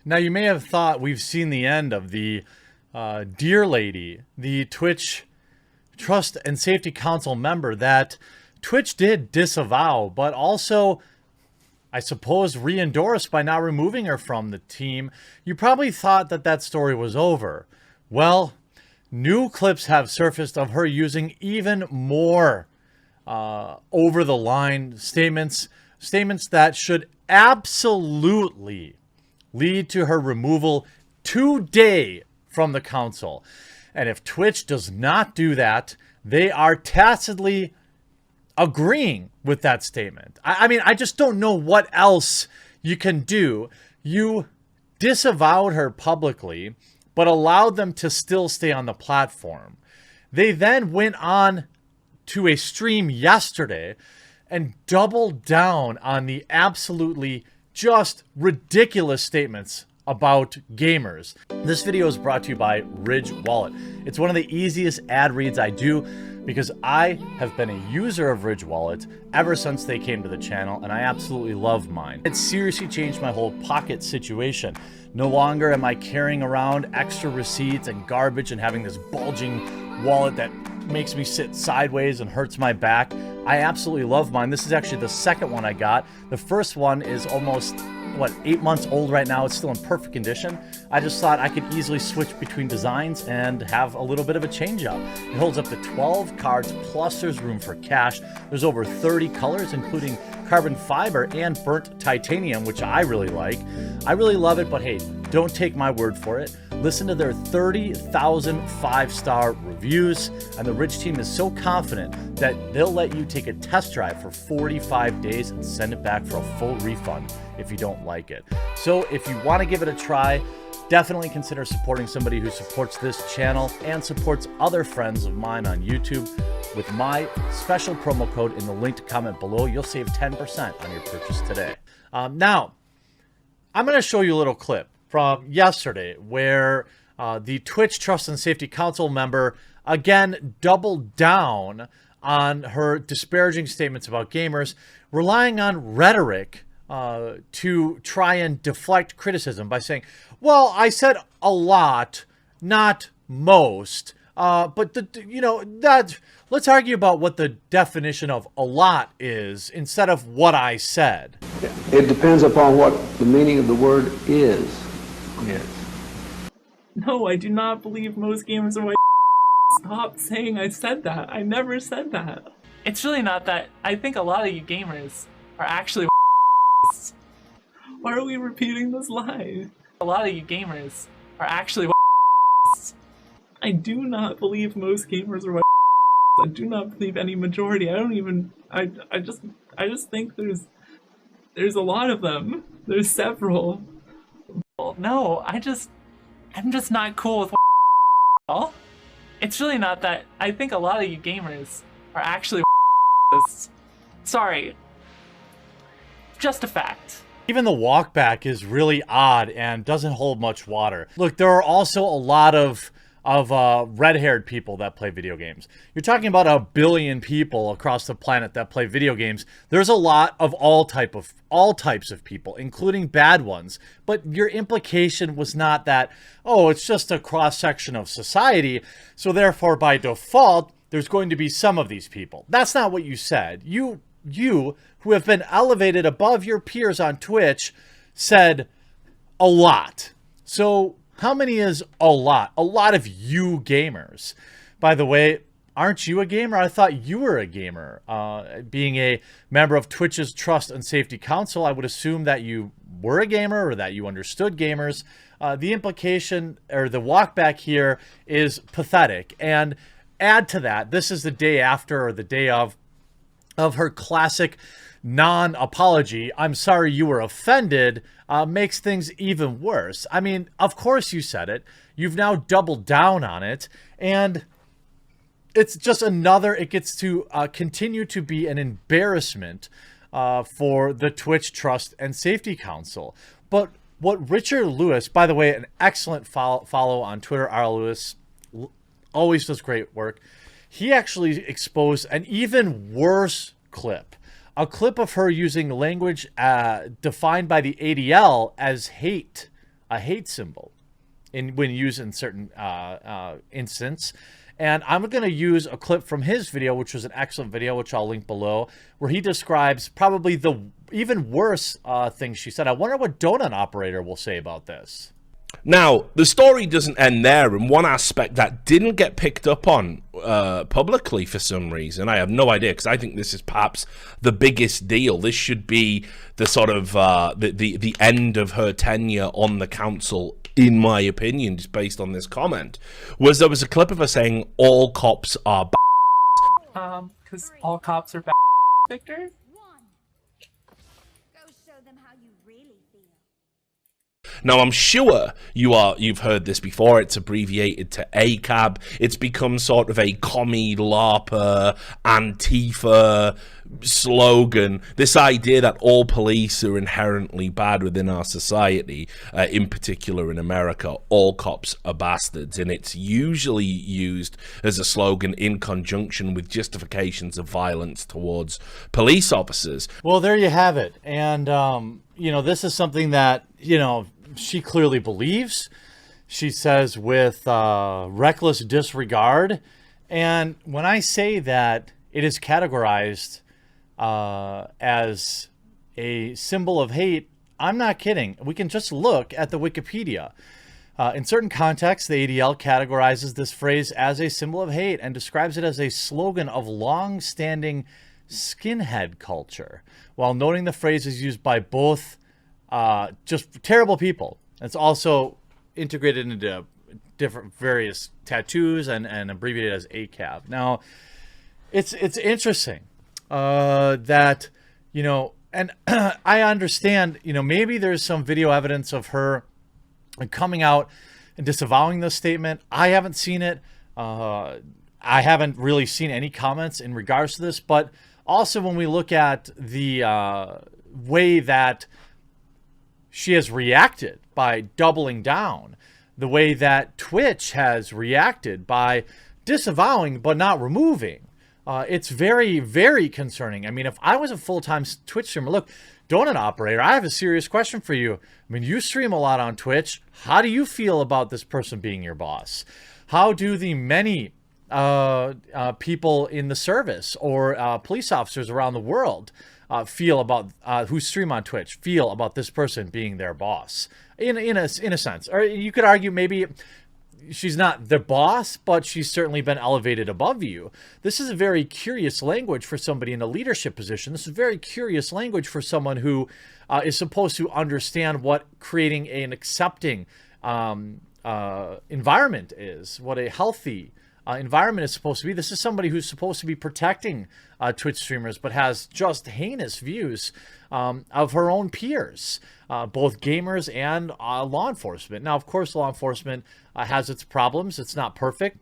Now, you may have thought we've seen the end of the Dear Lady, the Twitch Trust and Safety Council member that Twitch did disavow, but also, I suppose, re-endorsed by not removing her from the team. You probably thought that that story was over. Well, new clips have surfaced of her using even more over-the-line statements that should absolutely lead to her removal today from the council. And if Twitch does not do that, they are tacitly agreeing with that statement. I mean, I just don't know what else you can do. You disavowed her publicly, but allowed them to still stay on the platform. They then went on to a stream yesterday and doubled down on the absolutely just ridiculous statements about gamers. This video is brought to you by Ridge Wallet. It's one of the easiest ad reads I do because I have been a user of Ridge Wallet ever since they came to the channel, and I absolutely love mine. It seriously changed my whole pocket situation. No longer am I carrying around extra receipts and garbage and having this bulging wallet that makes me sit sideways and hurts my back. I absolutely love mine. This is actually the second one I got. The first one is almost, 8 months old right now. It's still in perfect condition. I just thought I could easily switch between designs and have a little bit of a change up. It holds up to 12 cards, plus there's room for cash. There's over 30 colors, including carbon fiber and burnt titanium, which I really like. I really love it, but hey, don't take my word for it. Listen to their 30,000 5-star reviews, and the Ridge team is so confident that they'll let you take a test drive for 45 days and send it back for a full refund if you don't like it. So if you want to give it a try, definitely consider supporting somebody who supports this channel and supports other friends of mine on YouTube. With my special promo code in the linked comment below, you'll save 10% on your purchase today. Now, I'm going to show you a little clip from yesterday where the Twitch Trust and Safety Council member again doubled down on her disparaging statements about gamers, relying on rhetoric to try and deflect criticism by saying, well, I said a lot, not most, but let's argue about what the definition of a lot is instead of what I said. It depends upon what the meaning of the word is. Yes. No, I do not believe most gamers are white. Stop saying I said that. I never said that. It's really not that. I think a lot of you gamers are actually white. Why are we repeating this lie? A lot of you gamers are actually white. I do not believe most gamers are white. I do not believe any majority. I just think there's a lot of them. There's several. No, I'm just not cool with all. It's really not that. I think a lot of you gamers are actually sorry. Just a fact. Even the walk back is really odd and doesn't hold much water. Look, there are also a lot of red-haired people that play video games. You're talking about 1 billion people across the planet that play video games. There's a lot of all types of people, including bad ones. But your implication was not that, oh, it's just a cross-section of society, so therefore by default there's going to be some of these people. That's not what you said. You who have been elevated above your peers on Twitch said a lot. So how many is a lot? A lot of you gamers. By the way, aren't you a gamer? I thought you were a gamer. Being a member of Twitch's Trust and Safety Council, I would assume that you were a gamer or that you understood gamers. The implication or the walk back here is pathetic. And add to that, this is the day after or the day of her classic non-apology, I'm sorry you were offended, makes things even worse. I mean, of course you said it. You've now doubled down on it. And it's just it gets to continue to be an embarrassment for the Twitch Trust and Safety Council. But what Richard Lewis, by the way, an excellent follow on Twitter, R. Lewis, always does great work. He actually exposed an even worse clip. A clip of her using language defined by the ADL as hate a hate symbol when used in certain instance. And I'm going to use a clip from his video, which was an excellent video, which I'll link below, where he describes probably the even worse things she said. I wonder what Donut Operator will say about this. Now, the story doesn't end there, and one aspect that didn't get picked up on publicly for some reason, I have no idea, because I think this is perhaps the biggest deal. This should be the sort of the end of her tenure on the council, in my opinion, just based on this comment, was there was a clip of her saying, all cops are Because all cops are Victor? Now, I'm sure you've heard this before. It's abbreviated to ACAB. It's become sort of a commie, LARPer, Antifa slogan. This idea that all police are inherently bad within our society, in particular in America, all cops are bastards. And it's usually used as a slogan in conjunction with justifications of violence towards police officers. Well, there you have it. And, you know, this is something that, you know, she clearly believes. She says with reckless disregard. And when I say that it is categorized as a symbol of hate, I'm not kidding. We can just look at the Wikipedia. In certain contexts, the ADL categorizes this phrase as a symbol of hate and describes it as a slogan of long-standing skinhead culture, while noting the phrase is used by both just terrible people. It's also integrated into different various tattoos and abbreviated as ACAB. Now, it's interesting that, you know, and I understand, you know, maybe there's some video evidence of her coming out and disavowing this statement. I haven't seen it. I haven't really seen any comments in regards to this, but also when we look at the way that she has reacted by doubling down, the way that Twitch has reacted by disavowing but not removing, it's very, very concerning. I mean, if I was a full-time Twitch streamer, look, Donut Operator, I have a serious question for you. I mean, you stream a lot on Twitch. How do you feel about this person being your boss? How do the many people in the service or police officers around the world feel about who stream on Twitch, feel about this person being their boss in a sense? Or you could argue maybe she's not the boss, but she's certainly been elevated above you. This is a very curious language for somebody in a leadership position. This is very curious language for someone who is supposed to understand what creating an accepting environment is, what a healthy environment is supposed to be. This is somebody who's supposed to be protecting Twitch streamers, but has just heinous views of her own peers, both gamers and law enforcement. Now, of course, law enforcement has its problems. It's not perfect.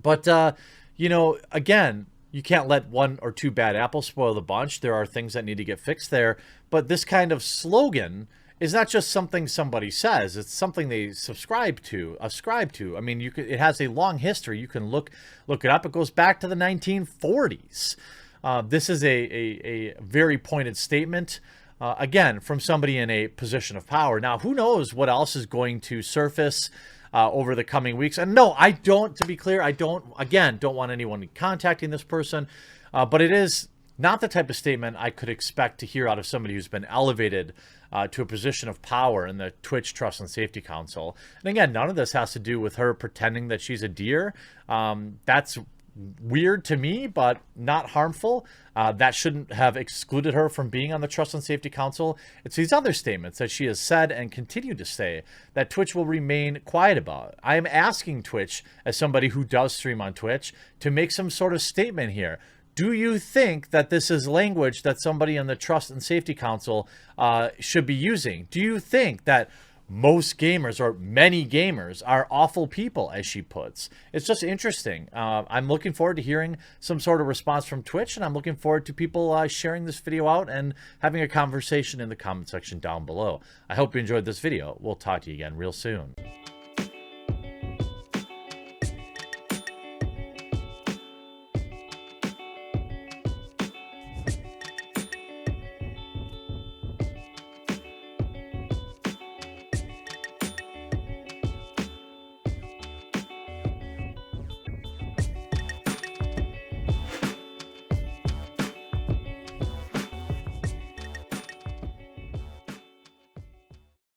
But, you know, again, you can't let one or two bad apples spoil the bunch. There are things that need to get fixed there. But this kind of slogan is not just something somebody says. It's something they ascribe to. I mean, it has a long history. You can look it up. It goes back to the 1940s. This is a very pointed statement, again, from somebody in a position of power. Now, who knows what else is going to surface over the coming weeks. And no, I don't, to be clear, I don't want anyone contacting this person, but it is not the type of statement I could expect to hear out of somebody who's been elevated to a position of power in the Twitch Trust and Safety Council. And again, none of this has to do with her pretending that she's a deer. That's weird to me, but not harmful. That shouldn't have excluded her from being on the Trust and Safety Council. It's these other statements that she has said and continue to say that Twitch will remain quiet about. I am asking Twitch, as somebody who does stream on Twitch, to make some sort of statement here. Do you think that this is language that somebody on the Trust and Safety Council should be using? Do you think that most gamers or many gamers are awful people, as she puts? It's just interesting. I'm looking forward to hearing some sort of response from Twitch, and I'm looking forward to people sharing this video out and having a conversation in the comment section down below. I hope you enjoyed this video. We'll talk to you again real soon.